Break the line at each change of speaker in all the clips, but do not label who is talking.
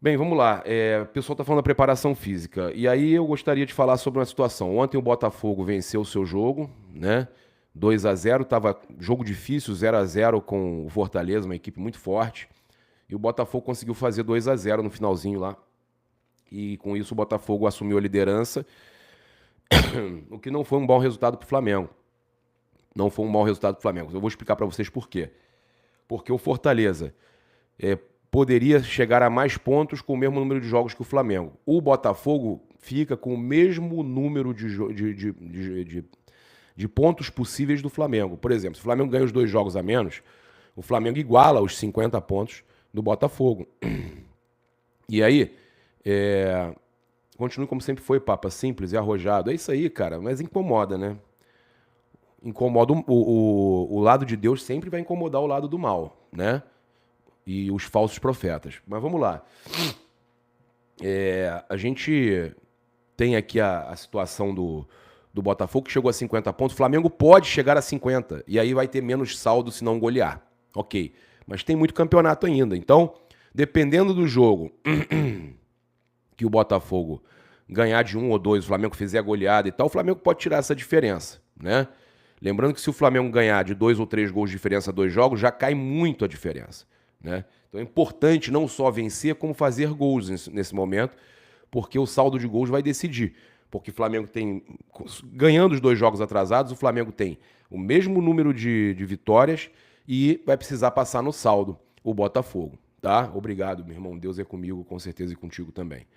Bem, vamos lá. O pessoal está falando da preparação física. E aí eu gostaria de falar sobre uma situação. Ontem o Botafogo venceu o seu jogo, né? 2-0, tava jogo difícil, 0-0 com o Fortaleza, uma equipe muito forte. E o Botafogo conseguiu fazer 2-0 no finalzinho lá. E com isso o Botafogo assumiu a liderança, o que não foi um bom resultado para o Flamengo. Não foi um bom resultado para o Flamengo. Eu vou explicar para vocês por quê. Porque o Fortaleza é, poderia chegar a mais pontos com o mesmo número de jogos que o Flamengo. O Botafogo fica com o mesmo número de pontos possíveis do Flamengo. Por exemplo, se o Flamengo ganha os 2 jogos a menos, o Flamengo iguala os 50 pontos do Botafogo. E aí, continue como sempre foi, Papa, simples e arrojado. É isso aí, cara, mas incomoda, né? Incomoda o lado de Deus sempre vai incomodar o lado do mal, né? E os falsos profetas. Mas vamos lá. A gente tem aqui a situação do Botafogo, que chegou a 50 pontos. O Flamengo pode chegar a 50. E aí vai ter menos saldo se não golear. Ok. Mas tem muito campeonato ainda. Então, dependendo do jogo que o Botafogo ganhar de 1 ou 2, o Flamengo fizer a goleada e tal, o Flamengo pode tirar essa diferença, né? Lembrando que se o Flamengo ganhar de 2 ou 3 gols de diferença 2 jogos, já cai muito a diferença, né? Então é importante não só vencer, como fazer gols nesse momento, porque o saldo de gols vai decidir. Porque o Flamengo tem, ganhando os 2 jogos atrasados, o Flamengo tem o mesmo número de vitórias e vai precisar passar no saldo o Botafogo, tá? Obrigado, meu irmão. Deus é comigo, com certeza, e contigo também.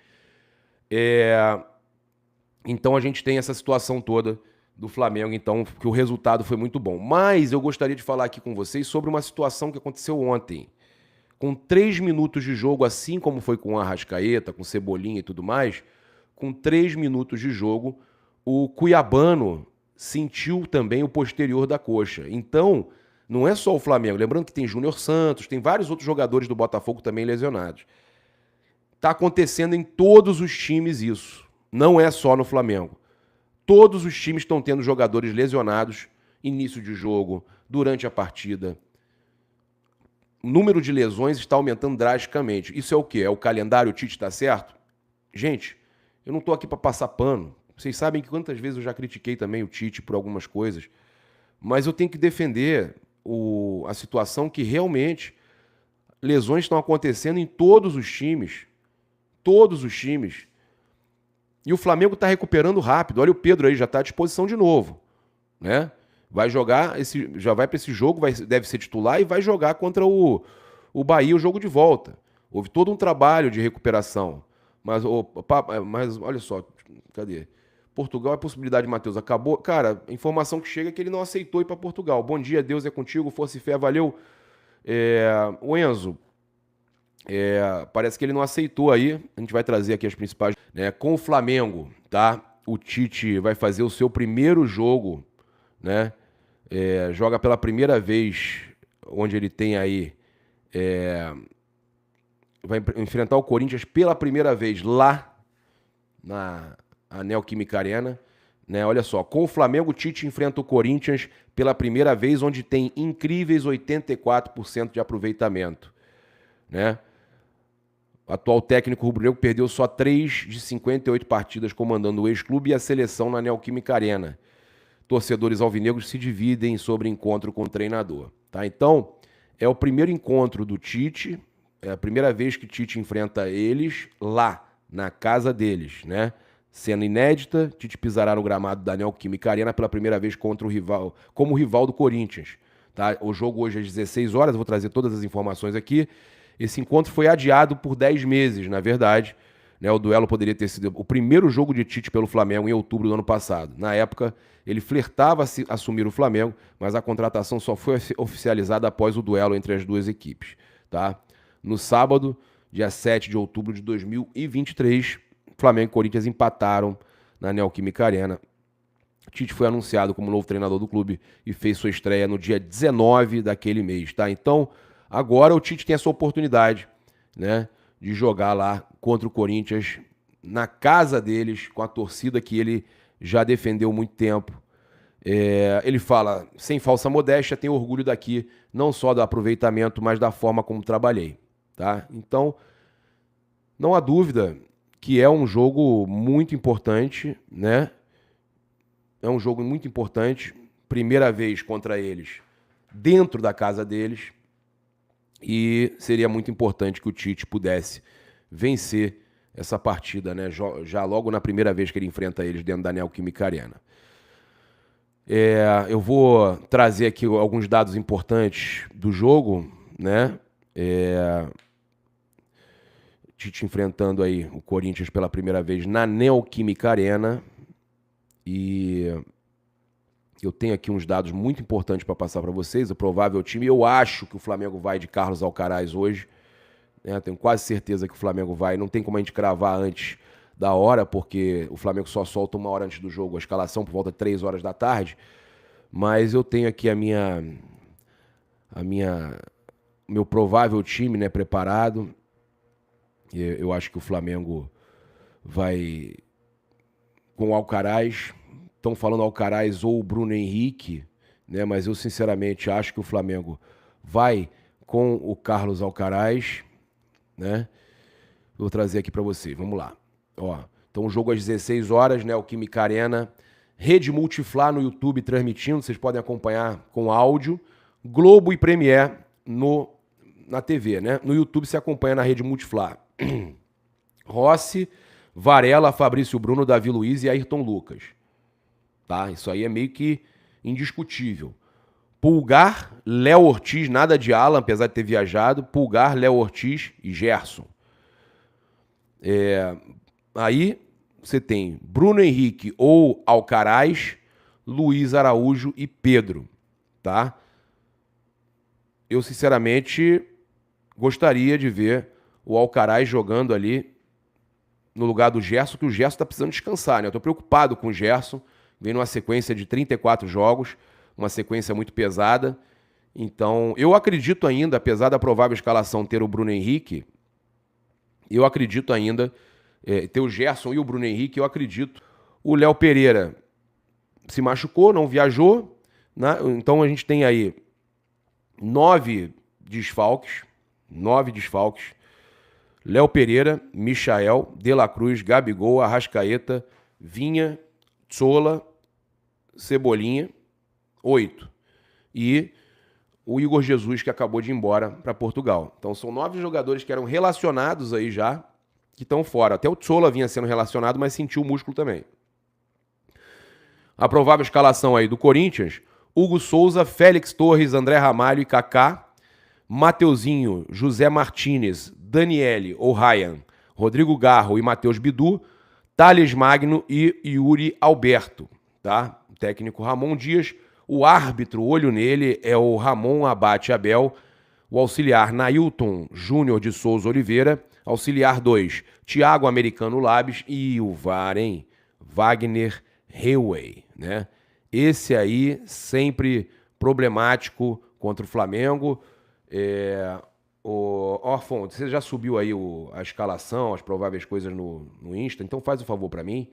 Então a gente tem essa situação toda do Flamengo, então, que o resultado foi muito bom. Mas eu gostaria de falar aqui com vocês sobre uma situação que aconteceu ontem. Com 3 minutos de jogo, assim como foi com o Arrascaeta, com Cebolinha e tudo mais, com 3 minutos de jogo, o Cuiabano sentiu também o posterior da coxa. Então, não é só o Flamengo. Lembrando que tem Júnior Santos, tem vários outros jogadores do Botafogo também lesionados. Tá acontecendo em todos os times isso. Não é só no Flamengo. Todos os times estão tendo jogadores lesionados, início de jogo, durante a partida. O número de lesões está aumentando drasticamente. Isso é o quê? É o calendário, o Tite está certo? Gente, eu não estou aqui para passar pano. Vocês sabem que quantas vezes eu já critiquei também o Tite por algumas coisas, mas eu tenho que defender a situação que realmente lesões estão acontecendo em todos os times. Todos os times. E o Flamengo está recuperando rápido. Olha o Pedro aí, já está à disposição de novo, né? Vai jogar, já vai para esse jogo, deve ser titular e vai jogar contra o Bahia o jogo de volta. Houve todo um trabalho de recuperação. Mas olha só, cadê? Portugal é possibilidade, Matheus. Acabou. Cara, a informação que chega é que ele não aceitou ir para Portugal. Bom dia, Deus é contigo, força e fé, valeu. O Enzo, parece que ele não aceitou aí. A gente vai trazer aqui as principais, né? Com o Flamengo, tá? O Tite vai fazer o seu primeiro jogo, né? Joga pela primeira vez, onde ele tem aí. Vai enfrentar o Corinthians pela primeira vez lá na Neoquímica Arena. Né? Olha só, com o Flamengo, o Tite enfrenta o Corinthians pela primeira vez, onde tem incríveis 84% de aproveitamento. Né? O atual técnico rubro-negro perdeu só 3 de 58 partidas comandando o ex-clube e a seleção na Neoquímica Arena. Torcedores alvinegros se dividem sobre encontro com o treinador. Tá? Então, é o primeiro encontro do Tite, é a primeira vez que Tite enfrenta eles lá, na casa deles, né? Cena inédita, Tite pisará no gramado da Neoquímica Arena pela primeira vez contra o rival, como rival do Corinthians. Tá? O jogo hoje às 16 horas, eu vou trazer todas as informações aqui. Esse encontro foi adiado por 10 meses, na verdade. Né? O duelo poderia ter sido o primeiro jogo de Tite pelo Flamengo em outubro do ano passado. Na época, ele flertava assumir o Flamengo, mas a contratação só foi oficializada após o duelo entre as duas equipes. Tá? No sábado, dia 7 de outubro de 2023, Flamengo e Corinthians empataram na Neoquímica Arena. Tite foi anunciado como novo treinador do clube e fez sua estreia no dia 19 daquele mês. Tá? Então, agora o Tite tem essa oportunidade, né, de jogar lá contra o Corinthians na casa deles, com a torcida que ele já defendeu muito tempo. Ele fala, sem falsa modéstia, tenho orgulho daqui, não só do aproveitamento, mas da forma como trabalhei. Tá? Então, Não há dúvida que é um jogo muito importante, né? É um jogo muito importante. Primeira vez contra eles, dentro da casa deles. E seria muito importante que o Tite pudesse vencer essa partida, né? Já logo na primeira vez que ele enfrenta eles dentro da Neoquímica Arena. Eu vou trazer aqui alguns dados importantes do jogo, né? Tite enfrentando aí o Corinthians pela primeira vez na Neoquímica Arena. E eu tenho aqui uns dados muito importantes para passar para vocês. O provável time, eu acho que o Flamengo vai de Carlos Alcaraz hoje. Né? Tenho quase certeza que o Flamengo vai. Não tem como a gente cravar antes da hora, porque o Flamengo só solta 1 hora antes do jogo a escalação, por volta de 3 horas da tarde. Mas eu tenho aqui meu provável time, né, preparado. Eu acho que o Flamengo vai com o Alcaraz. Estão falando Alcaraz ou o Bruno Henrique, né? Mas eu sinceramente acho que o Flamengo vai com o Carlos Alcaraz, né? Vou trazer aqui para vocês. Vamos lá. Ó, então o jogo às 16 horas, né? O Química Arena, Rede Multiflá no YouTube transmitindo, vocês podem acompanhar com áudio, Globo e Premiere na TV, né? No YouTube se acompanha na Rede Multiflá. Rossi, Varela, Fabrício Bruno, Davi Luiz e Ayrton Lucas. Tá? Isso aí é meio que indiscutível. Pulgar, Léo Ortiz, nada de Alan, apesar de ter viajado. Pulgar, Léo Ortiz e Gerson. Aí você tem Bruno Henrique ou Alcaraz, Luiz Araújo e Pedro. Tá? Eu, sinceramente, gostaria de ver o Alcaraz jogando ali no lugar do Gerson, que o Gerson está precisando descansar, né? Eu tô preocupado com o Gerson. Vem numa sequência de 34 jogos, uma sequência muito pesada. Então, eu acredito ainda, apesar da provável escalação ter o Bruno Henrique, eu acredito ainda ter o Gerson e o Bruno Henrique, eu acredito. O Léo Pereira se machucou, não viajou, né? Então a gente tem aí 9 desfalques. Léo Pereira, Michael, De La Cruz, Gabigol, Arrascaeta, Vinha, Sola, Cebolinha, 8. E o Igor Jesus, que acabou de ir embora para Portugal. Então são 9 jogadores que eram relacionados aí já, que estão fora. Até o Sola vinha sendo relacionado, mas sentiu o músculo também. A provável escalação aí do Corinthians: Hugo Souza, Félix Torres, André Ramalho e Kaká, Mateuzinho, José Martínez, Daniele ou Ryan, Rodrigo Garro e Matheus Bidu, Thales Magno e Yuri Alberto, tá? O técnico Ramon Dias, o árbitro, olho nele, é o Ramon Abate Abel, o auxiliar Nailton Júnior de Souza Oliveira, auxiliar 2, Thiago Americano Labes e o VAR, hein? Wagner Hewey, né? Esse aí sempre problemático contra o Flamengo. Fonte, você já subiu aí a escalação, as prováveis coisas no Insta, então faz o favor para mim.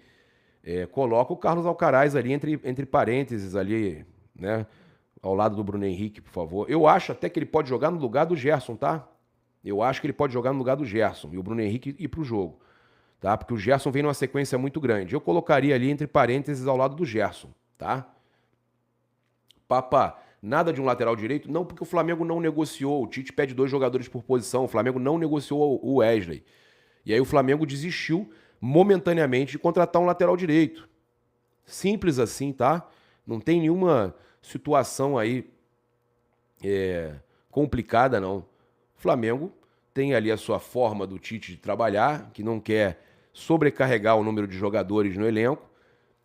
Coloca o Carlos Alcaraz ali entre parênteses ali, né? Ao lado do Bruno Henrique, por favor. Eu acho até que ele pode jogar no lugar do Gerson, tá? Eu acho que ele pode jogar no lugar do Gerson e o Bruno Henrique ir pro jogo, tá? Porque o Gerson vem numa sequência muito grande. Eu colocaria ali entre parênteses ao lado do Gerson, tá? Papá, nada de um lateral direito? Não, porque o Flamengo não negociou. O Tite pede 2 jogadores por posição. O Flamengo não negociou o Wesley. E aí o Flamengo desistiu momentaneamente de contratar um lateral direito. Simples assim, tá? Não tem nenhuma situação aí complicada, não. O Flamengo tem ali a sua forma do Tite de trabalhar, que não quer sobrecarregar o número de jogadores no elenco.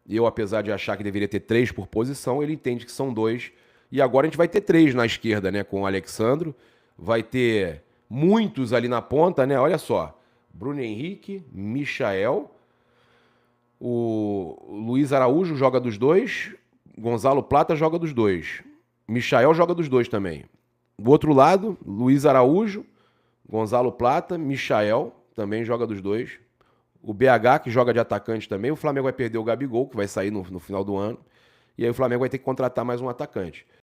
Eu, apesar de achar que deveria ter 3 por posição, ele entende que são 2. E agora a gente vai ter 3 na esquerda, né? Com o Alexandro. Vai ter muitos ali na ponta, né? Olha só. Bruno Henrique, Michael. O Luiz Araújo joga dos 2. Gonzalo Plata joga dos 2. Michael joga dos 2 também. Do outro lado, Luiz Araújo, Gonzalo Plata, Michael também joga dos 2. O BH, que joga de atacante também. O Flamengo vai perder o Gabigol, que vai sair no final do ano. E aí o Flamengo vai ter que contratar mais um atacante.